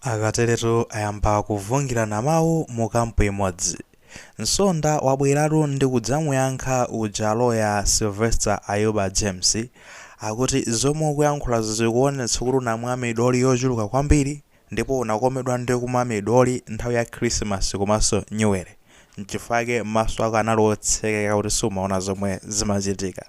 akateretu ayamba kuvungirana mawu mu kampu imodzi. Msonda wabweratu ndi kudzamuyankha uja loya Sylvester Ayuba James akuti zomwe ukuyankhulazo zikuonetsa kuti unamwa midoli yochuluka kwambiri ndipo unakomedwa ndi kumwa midoli nthawi ya Christmas komanso New Year. Nchifukwa maso ako anali otsekeka kuti sumaona zomwe zimachitika.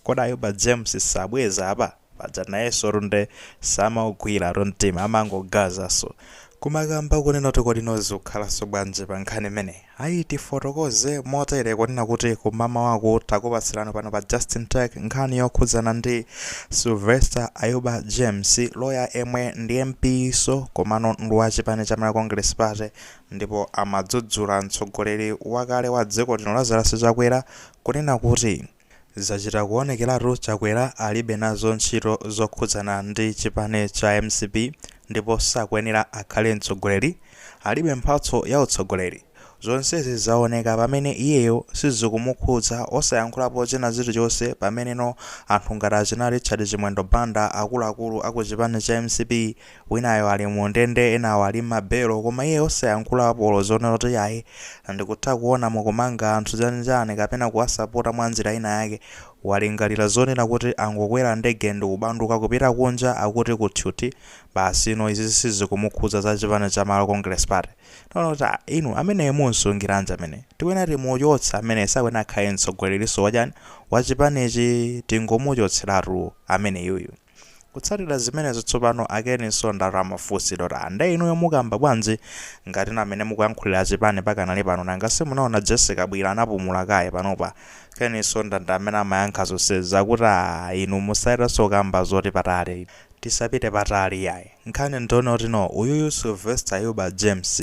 Kodi Ayuba James sabweza apa paja nayenso runde samaugwira mtima amangogazaso. Kumakamba kunena kuti kodi Kukhalaso bwanji pa nkhani imene ayi tifotokoze motere kunena kuti kumama wako takupatsirana pano pa Justin Tech nkhani yokhudzana ndi Sylvester Ayuba James loya emwe ndi MPso komano ndi wa chipani cha Congress Party ndipo amadzudzula mtsogoleri wakale wa dziko lino Lazarus Chakwera kunena kuti zachita kuonekeratu Chakwera alibe nazo ntchito zokhudzana ndi chipani cha MCP ndipo sakuyenera akhale mtsogoleri, alibe mphatso ya utsogoleri. Zonsezi zaoneka pamene iyeyo sizikumukhudza osayankhulapo china chilichonse pameneno anthu ngati achinali chati chimwendo banda akuluakulu aku chipani cha MCP winayo ali mu ndende enawo ali mabelo koma iye osayankhulapo zonena kuti yayi ndikutha kuona mukumanga anthu chanjani kapena kuwasapota mwa njira ina yake. Walingalira zonena kuti angokwera ndege ndi kubanduka kupita kunja akuti kuthuti basi izi sizikumukhudza za chipani cha Congress Party. Nonota inu amene munsungiranja amene tiwenati muchotsa amene sakwena akhale mtsogoleriso wachani wa chipanichi tingomuchotseratu amene yuyu. Kutsatira zimenezo tsopano Msonda ramafunsiro ande inuyo mukamba bwanji ngati namene mukuyankhulira chipani pakanali pano nanga simunaona Jessica Bwira anapumula kaye panopa. Msonda ndi amene amayankha zonse zakuti inu musayiraso kamba zoti patali tisapite patali yayi. Nkhani ndione kuti uyuyu Sylvester Ayuba James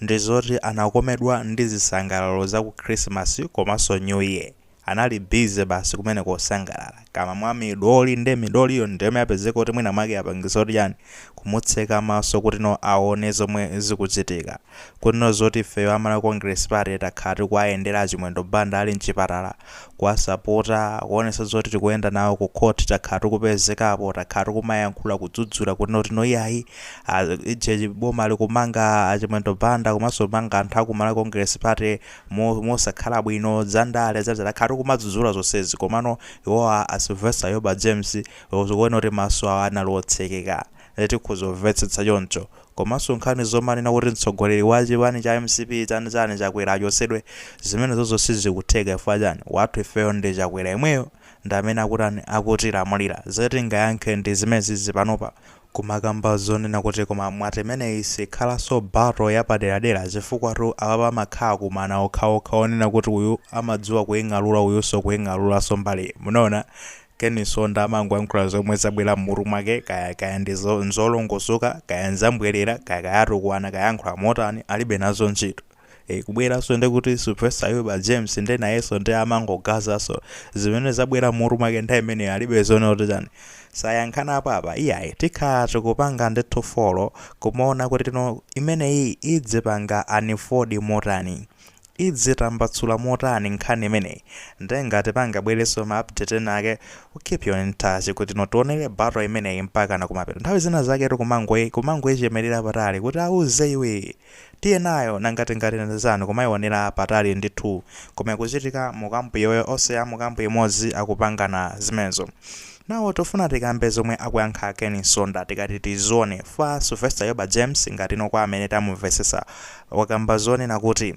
ndi zoti anakomedwa ndi zisangalalo za ku Christmas komanso New Year. Anali busy basi kumene kosangalala kama mwa midoli ndi midoliyo ndeme yapezeka kuti mwina mwake apangisa kuti yani kumutseka maso kuti aone zomwe zikuchitika. Kuti zoti ifeyo amana Congress Party takhati kuayendera chimwendo banda ali mchipatala kuwasapota kuonesa zoti tikuyenda nawo ku court takhati kupezekapo takhati kumayankhula kudzudzula kuti iyayi ijeji boma ali kumanga achimwendo banda komanso manga anthu akumala Congress Party mosakhala bwino dzandale takhati kumadzudzula zonsezi komano iwowa Sylvester Ayuba James ukuona kuti maso awo anali otsekeka tikuzomvetsetsa choncho. Komanso nkhani zomanena kuti mtsogoleri wa chipani cha MCP chani Chakwera achosedwe zimene zonse zikutheka chifukwa chani wathu ifeyo ndi Chakwera imweyo ndi amene akuti lamulira zoti ngayankhe ndi zimezi panopa. Kumakamba zonena kuti koma mwati imene Kukhalaso battle yapaderadera chifukwa awapa makhala kumana okhaokha onena kuti uyu amadziwa kuying'alula uyunso kuying'alulaso mbali munaona. Msonda amangoyankhula zomwe zabwera m'mutu mwake kaya ndi nzolongosoka kaya nzambwerera kaya atukwana kayankhula motani alibe nazo ntchito. Kubweraso ndi kuti Sylvester Ayuba James ndi nayenso ndi amangogazaso zimene zabwera m'mutu mwake nthawi imene alibe zonena kuti chani sayankhana apa iyayi tikhala tikupanga ndithu folo kumaona kuti imeneyi idzipanga unfold motani idzitambatsula motani nkhani imeneyi ndengati pangabwereso ma-update nake keep you in touch kuti tionere battle imeneyi mpaka na kumapeto. Nthawi zina zake kumangoichemerera patali kuti auze iwe tiye nayo nangati ngati zanu kumayionera patali ndithu koma kuchitika mukampu yoyo oseya mukampu imodzi akupangana zimenezo. Nawo tofuna tikambe zomwe akuyankha Msonda tikati tizone fa Sylvester Ayuba James ngati kwa amene tamumvesesa wakamba zonena kuti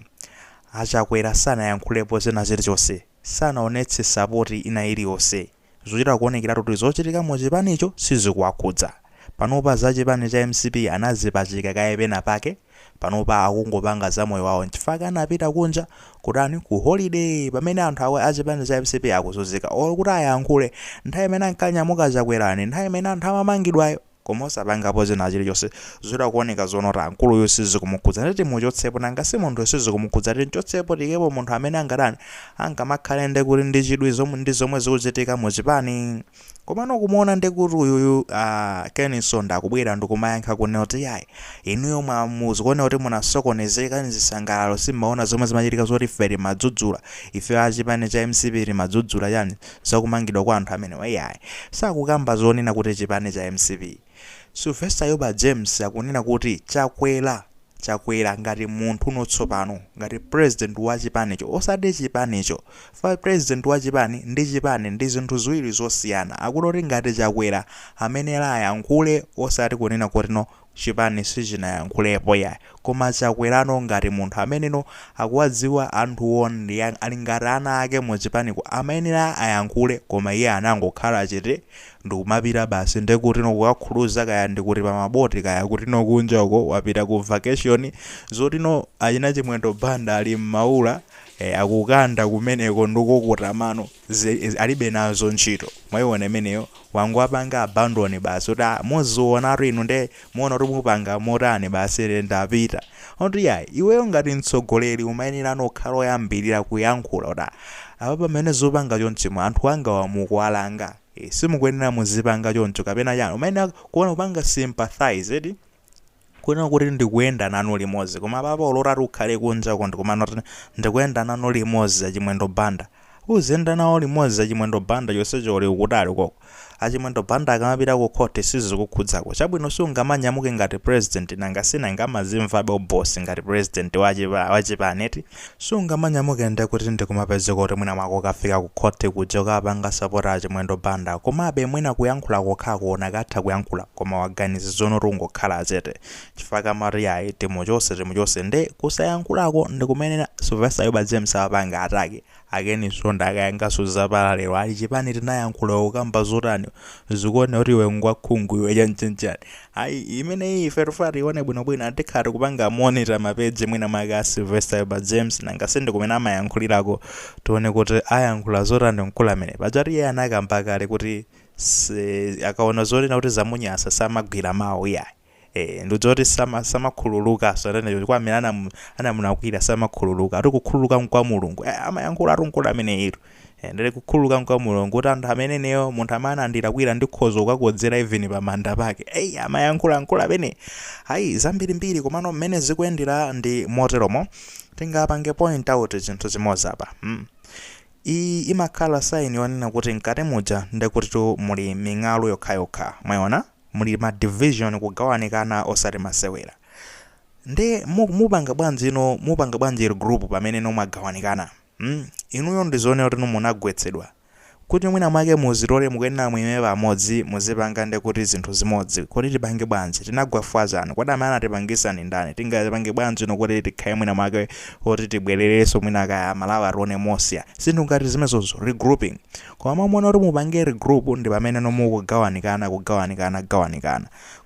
Chakwera sanayankhulepo zina zilizonse sanaonetse sapoti ina iliyonse zochita kuonekera kuti zochitika mu chipanicho sizikuwakhudza. Panopa za chipani cha MCP anazipachika kaye pena pake panopa akungopanga za moyo wawo nchifukwa anapita kunja kutani ku holiday pamene anthu achipani cha MCP akuzunzika kuti ayankhule nthawi imene ankanyamuka Chakwerani nthawi imene anthu amamangidwayo koma osapangapo zina chilichonse zochita kuoneka zonota nkuluyo sizikumukhudza nditi muchotsepo nanga si munthu sizikumukhudza tichotsepo tikepo munthu amene angamakhale ndi kuti ndi chidwi zomwe zikuchitika mu chipani. Komano kumuona ndi kuti uyuyu Msonda akubwera ndikumayankha kunena kuti yayi inuyo muzikuona kuti munasokonezeka zisangalalo simaona zomwe zimachitika zoti ife timadzudzula ife achipani cha MCP timadzudzula yani zakumangidwa kwa anthu amene yayi sakukamba zonena kuti chipani cha MCP Sylvester Ayuba James akunena kuti Chakwera ngati munthu unotsopano ngati president wa chipanicho osati chipanicho fa president wa chipani ndi chipani ndi zinthu ziwiri zosiyana akuti ngati Chakwera amene ayankhule osati kunena kuti no chipani sichinayankhulepo ya koma Chakwerano ngati munthu ameneno akuwadziwa anthu onse ali ngati ana ake mu chipaniko amene ayankhule koma iye anangokhala chete ndikumapita basi ndekuti no kukakhuluza kaya ndikuti pa maboti kaya kuti no kunja uko wapita ku vacation zoti no achina chimwendo banda ali m'maula akukanda kumeneko ndikukuta mano alibe nazo ntchito mwayiona imeneyo wangu apanga abandon basi kuti muziona rino nde muona kuti mupanga motani basi ndapita oti ya iweyo ngati mtsogoleri umayenera nokhala oyambirira kuyankhula kuti apa pamene zopanga chonchi anthu anga wamukualanga simukuyenera muzipanga choncho kapena chani umayenera kuona kupanga sympathize eti kuona kuti ndikuyenda nanu limodzi koma papa olotati ukhale kunja kondi komano ndikuyenda nanu limodzi achimwendo banda uzenda nawo limodzi achimwendo banda chonsecho uli ukutali koko achimwendo banda akamapita ku court sizikukhudzako chabwino sungamanyamuke ngati president nanga sina ngamazimvabe ubosi ngati president wa chipaneti sungamanyamuke ndekuti ndikumapezeka kuti mwina mwako kafika ku court kuja ukapanga support achimwendo banda komabe mwina kuyankhula kokha kuona katha kuyankhula koma waganiza zono tungokhala chete chifaka mariya timuchose nde kusayankhulako ndikumenera Sylvester Ayuba James apanga atake ageni Msonda akayangaso zapalalo ali chipani tinayankhula ukamba zotani zikuone kuti iwe ngwakhungu iwe chanchenchani ayi imene ife tofati ione bwinobwino atikhati kupanga monitor mapeji mwina mwake Sylvester Ayuba James nangasende kumene amayankhulirako tione kuti ayankhula zotani mkulu amene pachati iye anakamba kale kuti akaona zoti kuti zamunyasa samagwira mawu iyayi ndizoti samakhululuka soneneyo kwa amene anamunakwira samakhululuka ati kukhululuka kwa mulungu amayankhula mkulu amene ito ndele kukhululuka kwa mulungu kuti anthu amene neyo munthu amene andilakwira ndikhozo ukakodzera even pamanda pake amayankhula mkulu amene ayi zambirimbiri komano mmene zikuyendera ndi moteromo tingapange point out zinthu zimodzi apa imakhala sign yonena kuti mkati muja ndekuti muli ming'alu yokhayokha mwayiona muli ma division kugawanikana osati masewera nde mupanga bwanji group pamene mwagawanikana inuyo ndizoone kuti munagwetsedwa kuti mwina mwake muzitole mukuyenera mwime pamodzi muzipanga ndekuti zinthu zimodzi kuti tipange bwanji tinagwafazana kwada amene atipangisani ndani tingapange bwanji nokuti tikhale mwina mwake kuti tibwerereso mwina kaya malawa tione mosiya zinthu ngati zimezozo regrouping koma muona kuti mupange regroup ndi pamene mukugawanikana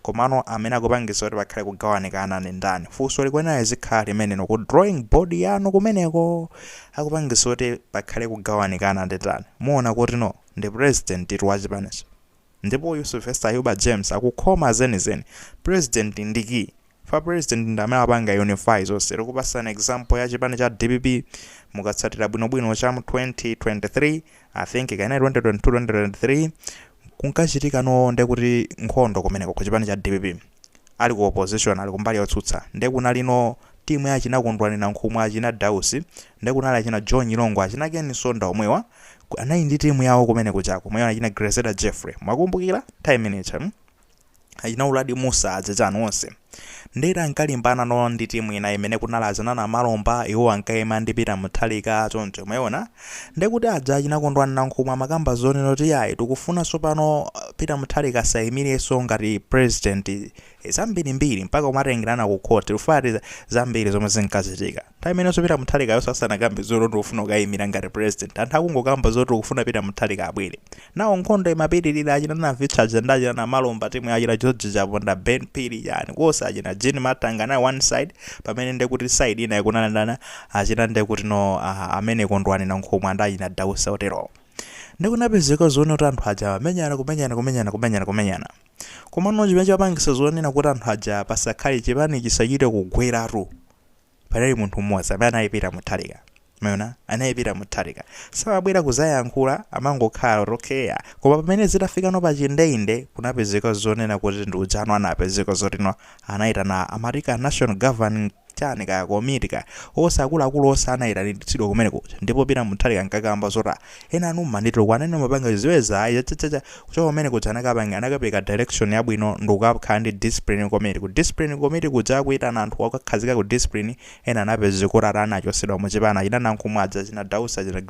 komano amene akupangisa kuti pakhale kugawanikana ndi ndani funso likuyenera zikhala limene ku drawing board yanu kumeneko akupangisa kuti pakhale kugawanikana ndi ndani muona kuti no ndi president wa chipanicho ndipo Sylvester Ayuba James akukhoma zenizeni president ndiki fa president ndi amene apanga unify zonse tikupasana example ya chipani cha DPP mukatsatira bwinobwino cha 2023 I think kana 2022-2023 kunkachitika no ndekuti nkhondo kumeneko ku chipani cha DPP ali ku opposition ali kumbali yotsutsa ndekunali no timu ya chinakondwani na nkhumwa achina Dausi ndekunali achina John Ilongo achina Msonda omwewa anayi ndi timu yawo kumene kuchako mwewa achina Greseda Jeffrey mwakumbukira time manager achina Uladi Musa adzachanu onse ndera ankalimbana no ndi timu ina imene kunalazana na malomba iwo ankayima ndipita muthalika choncho mwayiona ndekuti adza achinakondwani na nkhumwa makamba zonena kuti yayi tikufuna sopano pita muthalika sayimireso ngati president zambirimbiri mpaka umatengirana ku court ufati zambiri zomwe zinkazitika time imenso pita muthalika yosasana kambi zoti ufuna ukayimira ngati president anthu akungokamba zoti ukufuna pita muthalika abwere nawo nkhondo imapitirira achina na vicharge ndachina na malomba timu yachina George Japonda Ben Pili yani kosa achina Jane Matanga na one side pamene ndekuti side ina ikunalandana achina ndekuti no amene kondwani na nkhumwa ndachina Dausi otero ndikunapezeka zoona kuti anthu aja kumenyana komano chimene chapangisa zonena kuti anthu aja pasakhale chipani chisachite kugweratu panali munthu mmodzi amene anayipita muthalika mayona anayipita muthalika samabwera kuzayankhula amangokhala okay koma pamene zitafika no pachindeinde kunapezeka zonena kuti ndi ujano anapezeka zoti no anaita na American National Governing chani kaya komiti kaya osakuluakulu osanayitanitsidwa kumene kuja ndipo pita muthali kankakamba zota ena anu mmanditiro kwanene mapanga ziweza chachacha kuchoka kumene kuja anakapeka direction yabwino ndikukakhala ndi discipline committee ku discipline committee kuja kuitana anthu akakhazika ku discipline ena anapeza kuti anachosedwa muchipani china nankumwadza china dausa china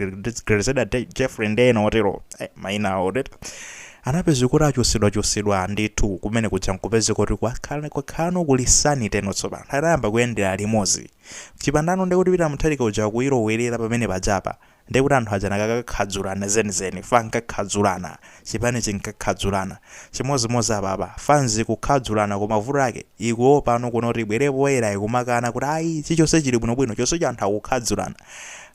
griseda Jeffrey ndeno otero maina otero anapeza kuti achosedwa ndithu kumene kuja nkupeza kuti kwakhala kulisani teno tsopano anayamba kuyendera limodzi chipandano ndikuti pita muthali kuja kuilowerera pamene pajapa ndikuti anthu aja nakakakhadzulana zenizeni fankakhadzulana chipani chinkakhadzulana chimozimozi apapa fanzi kukhadzulana koma vuto ake ikuwo pano kunoti bwerepo era ikumakana kuti ayi chichonse chili bwinobwino chonse anthu akukhadzulana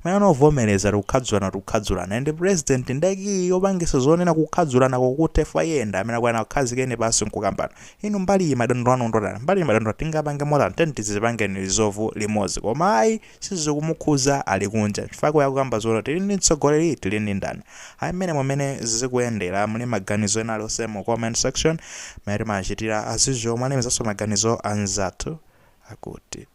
mana ovomereza kukhadzulana and the president ndeki yopangisa zonena kukhadzulana kokutefa yenda amene akwana kukhazikene pansi nkukambana inu mbali madandaulo anu ndotani mbali madandaulo tingapange more than 10 tizipangeni lizovu limodzi koma ayi sizikumukhuza ali kunja chifukwa yakukamba zona tili ndi mtsogoleri tili ndi ndani ayi mmene zikuyendera muli maganizo ena aliyonse mu comment section mmene timachitira azizvo mwanemezaso maganizo anzathu akuti